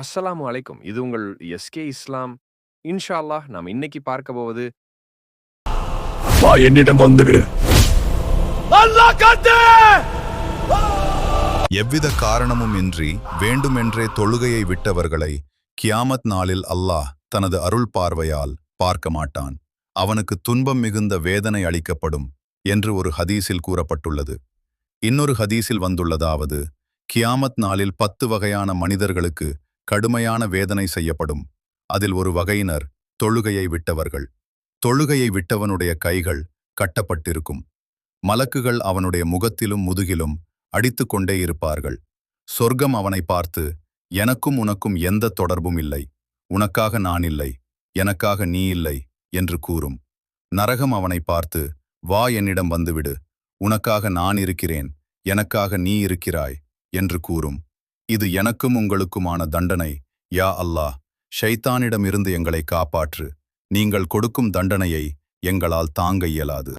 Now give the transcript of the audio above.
அஸ்ஸலாமு அலைக்கும். இது உங்கள் எஸ்கே இஸ்லாம். இன்ஷா அல்லாஹ் நாம் இன்னைக்கு பார்க்க போவது வா என்னிடம் வந்துடு. அல்லாஹ் காத்து! எவ்வித காரணமும் இன்றி வேண்டுமென்றே தொழுகையை விட்டவர்களை கியாமத் நாளில் அல்லாஹ் தனது அருள் பார்வையால் பார்க்க மாட்டான். அவனுக்கு துன்பம் மிகுந்த வேதனை அளிக்கப்படும் என்று ஒரு ஹதீஸில் கூறப்பட்டுள்ளது. இன்னொரு ஹதீஸில் வந்துள்ளதாவது, கியாமத் நாளில் 10 வகையான மனிதர்களுக்கு கடுமையான வேதனை செய்யப்படும். அதில் ஒரு வகையினர் தொழுகையை விட்டவர்கள். தொழுகையை விட்டவனுடைய கைகள் கட்டப்பட்டிருக்கும். மலக்குகள் அவனுடைய முகத்திலும் முதுகிலும் அடித்து கொண்டே இருப்பார்கள். சொர்க்கம் அவனை பார்த்து, எனக்கும் உனக்கும் எந்த தொடர்பும் இல்லை, உனக்காக நான் இல்லை, எனக்காக நீ இல்லை என்று கூறும். நரகம் அவனை பார்த்து, வா என்னிடம் வந்துவிடு, உனக்காக நான் இருக்கிறேன், எனக்காக நீ இருக்கிறாய் என்று கூறும். இது எனக்கும் உங்களுக்குமான தண்டனை, யா அல்லாஹ், ஷைத்தானிடமிருந்து எங்களை காப்பாற்று, நீங்கள் கொடுக்கும் தண்டனையை எங்களால் தாங்க இயலாது.